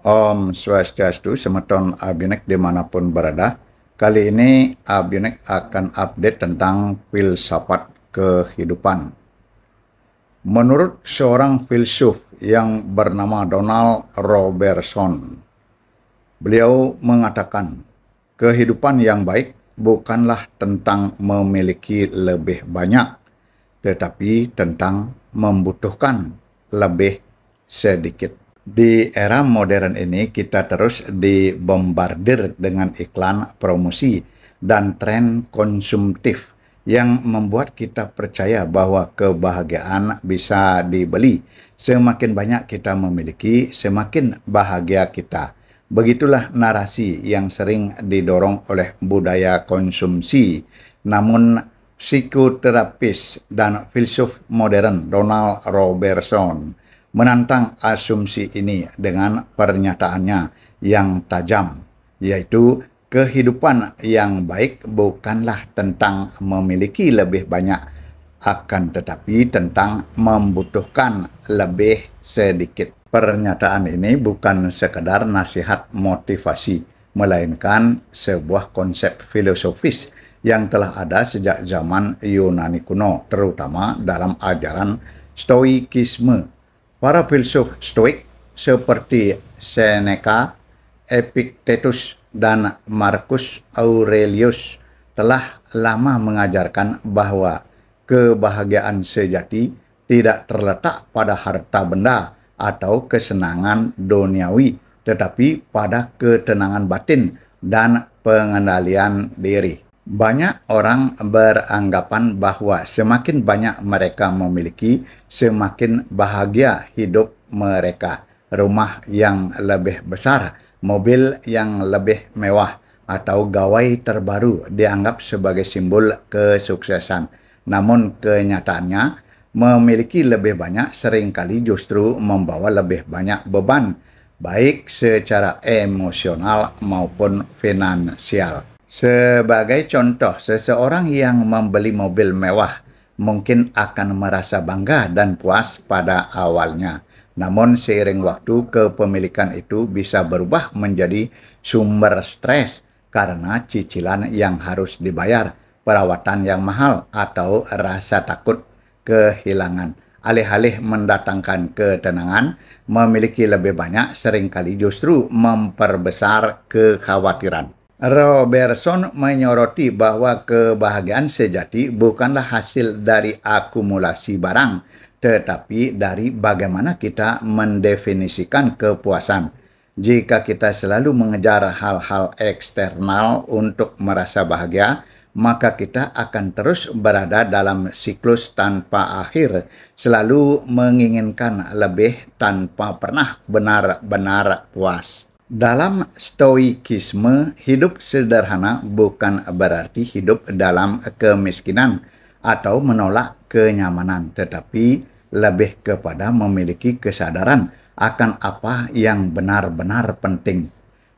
Om Swastiastu, semeton Abinek dimanapun berada. Kali ini Abinek akan update tentang filsafat kehidupan. Menurut seorang filsuf yang bernama Donald Robertson, beliau mengatakan, kehidupan yang baik bukanlah tentang memiliki lebih banyak, tetapi tentang membutuhkan lebih sedikit. Di era modern ini kita terus dibombardir dengan iklan, promosi, dan tren konsumtif yang membuat kita percaya bahwa kebahagiaan bisa dibeli. Semakin banyak kita memiliki, semakin bahagia kita. Begitulah narasi yang sering didorong oleh budaya konsumsi. Namun psikoterapis dan filsuf modern Donald Robertson menantang asumsi ini dengan pernyataannya yang tajam, yaitu kehidupan yang baik bukanlah tentang memiliki lebih banyak, akan tetapi tentang membutuhkan lebih sedikit. Pernyataan ini bukan sekadar nasihat motivasi, melainkan sebuah konsep filosofis yang telah ada sejak zaman Yunani kuno, terutama dalam ajaran Stoikisme. Para filsuf Stoik seperti Seneca, Epictetus, dan Marcus Aurelius telah lama mengajarkan bahwa kebahagiaan sejati tidak terletak pada harta benda atau kesenangan duniawi, tetapi pada ketenangan batin dan pengendalian diri. Banyak orang beranggapan bahwa semakin banyak mereka memiliki, semakin bahagia hidup mereka. Rumah yang lebih besar, mobil yang lebih mewah, atau gawai terbaru dianggap sebagai simbol kesuksesan. Namun kenyataannya, memiliki lebih banyak seringkali justru membawa lebih banyak beban, baik secara emosional maupun finansial. Sebagai contoh, seseorang yang membeli mobil mewah mungkin akan merasa bangga dan puas pada awalnya. Namun seiring waktu, kepemilikan itu bisa berubah menjadi sumber stres karena cicilan yang harus dibayar, perawatan yang mahal, atau rasa takut kehilangan. Alih-alih mendatangkan ketenangan, memiliki lebih banyak seringkali justru memperbesar kekhawatiran. Robertson menyoroti bahwa kebahagiaan sejati bukanlah hasil dari akumulasi barang, tetapi dari bagaimana kita mendefinisikan kepuasan. Jika kita selalu mengejar hal-hal eksternal untuk merasa bahagia, maka kita akan terus berada dalam siklus tanpa akhir, selalu menginginkan lebih tanpa pernah benar-benar puas. Dalam Stoikisme, hidup sederhana bukan berarti hidup dalam kemiskinan atau menolak kenyamanan, tetapi lebih kepada memiliki kesadaran akan apa yang benar-benar penting.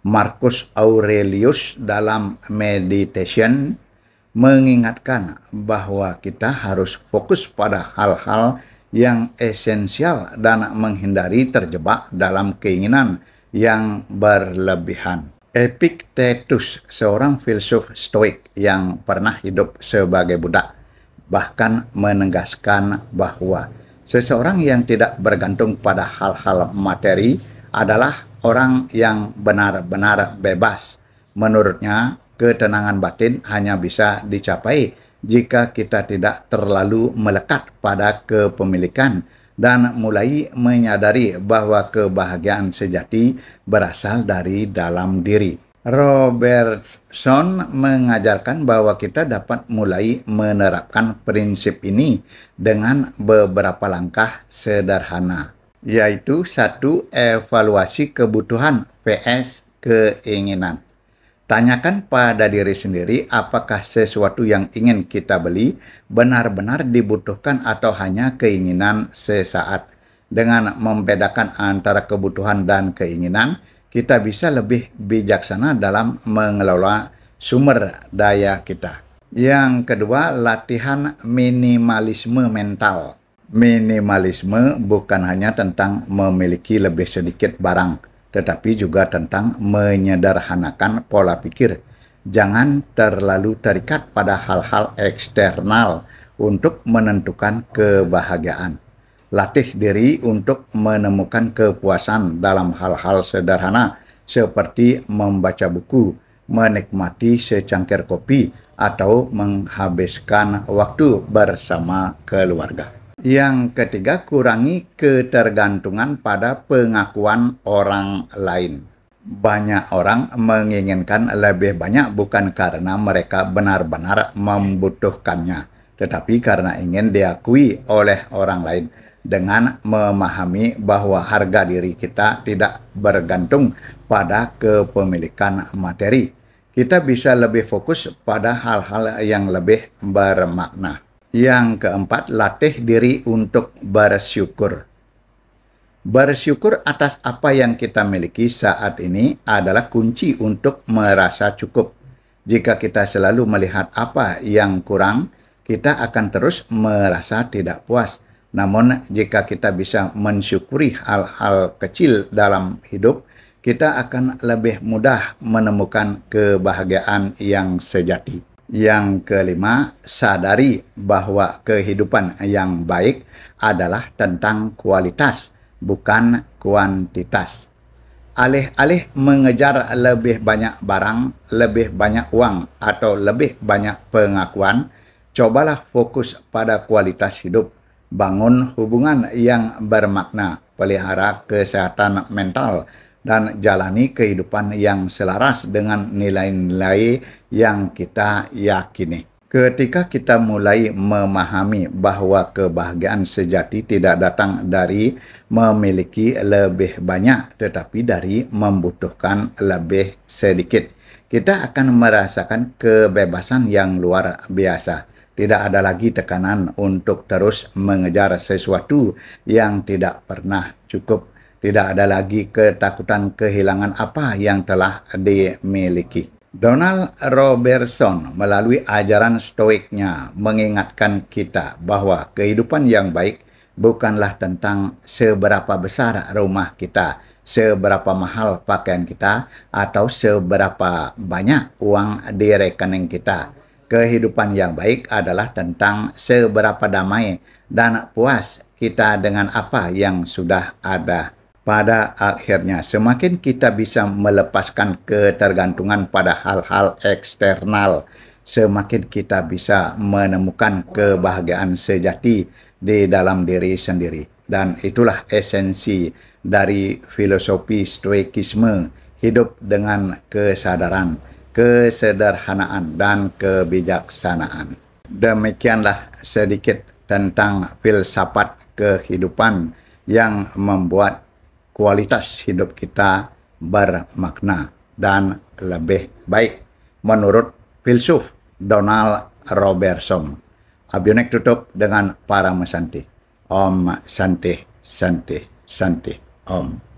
Marcus Aurelius dalam Meditation mengingatkan bahwa kita harus fokus pada hal-hal yang esensial dan menghindari terjebak dalam keinginan yang berlebihan. Epictetus, seorang filsuf Stoik yang pernah hidup sebagai budak, bahkan menegaskan bahwa seseorang yang tidak bergantung pada hal-hal materi adalah orang yang benar-benar bebas. Menurutnya, ketenangan batin hanya bisa dicapai jika kita tidak terlalu melekat pada kepemilikan dan mulai menyadari bahwa kebahagiaan sejati berasal dari dalam diri. Robertson mengajarkan bahwa kita dapat mulai menerapkan prinsip ini dengan beberapa langkah sederhana, yaitu 1. Evaluasi kebutuhan vs keinginan. Tanyakan pada diri sendiri apakah sesuatu yang ingin kita beli benar-benar dibutuhkan atau hanya keinginan sesaat. Dengan membedakan antara kebutuhan dan keinginan, kita bisa lebih bijaksana dalam mengelola sumber daya kita. Yang kedua, latihan minimalisme mental. Minimalisme bukan hanya tentang memiliki lebih sedikit barang, tetapi juga tentang menyederhanakan pola pikir. Jangan terlalu terikat pada hal-hal eksternal untuk menentukan kebahagiaan. Latih diri untuk menemukan kepuasan dalam hal-hal sederhana seperti membaca buku, menikmati secangkir kopi, atau menghabiskan waktu bersama keluarga. Yang ketiga, kurangi ketergantungan pada pengakuan orang lain. Banyak orang menginginkan lebih banyak bukan karena mereka benar-benar membutuhkannya, tetapi karena ingin diakui oleh orang lain. Dengan memahami bahwa harga diri kita tidak bergantung pada kepemilikan materi, kita bisa lebih fokus pada hal-hal yang lebih bermakna. Yang keempat, latih diri untuk bersyukur. Bersyukur atas apa yang kita miliki saat ini adalah kunci untuk merasa cukup. Jika kita selalu melihat apa yang kurang, kita akan terus merasa tidak puas. Namun, jika kita bisa mensyukuri hal-hal kecil dalam hidup, kita akan lebih mudah menemukan kebahagiaan yang sejati. Yang kelima, sadari bahwa kehidupan yang baik adalah tentang kualitas, bukan kuantitas. Alih-alih mengejar lebih banyak barang, lebih banyak uang, atau lebih banyak pengakuan, cobalah fokus pada kualitas hidup. Bangun hubungan yang bermakna, pelihara kesehatan mental, dan jalani kehidupan yang selaras dengan nilai-nilai yang kita yakini. Ketika kita mulai memahami bahwa kebahagiaan sejati tidak datang dari memiliki lebih banyak, tetapi dari membutuhkan lebih sedikit, kita akan merasakan kebebasan yang luar biasa. Tidak ada lagi tekanan untuk terus mengejar sesuatu yang tidak pernah cukup. Tidak ada lagi ketakutan kehilangan apa yang telah dimiliki. Donald Robertson melalui ajaran stoiknya mengingatkan kita bahwa kehidupan yang baik bukanlah tentang seberapa besar rumah kita, seberapa mahal pakaian kita, atau seberapa banyak uang di rekening kita. Kehidupan yang baik adalah tentang seberapa damai dan puas kita dengan apa yang sudah ada. Pada akhirnya, semakin kita bisa melepaskan ketergantungan pada hal-hal eksternal, semakin kita bisa menemukan kebahagiaan sejati di dalam diri sendiri. Dan itulah esensi dari filosofi stoikisme, hidup dengan kesadaran, kesederhanaan, dan kebijaksanaan. Demikianlah sedikit tentang filsafat kehidupan yang membuat kualitas hidup kita bermakna dan lebih baik menurut filsuf Donald Robertson. Abionek tutup dengan para mesanti. Om Santi Santi Santi Om.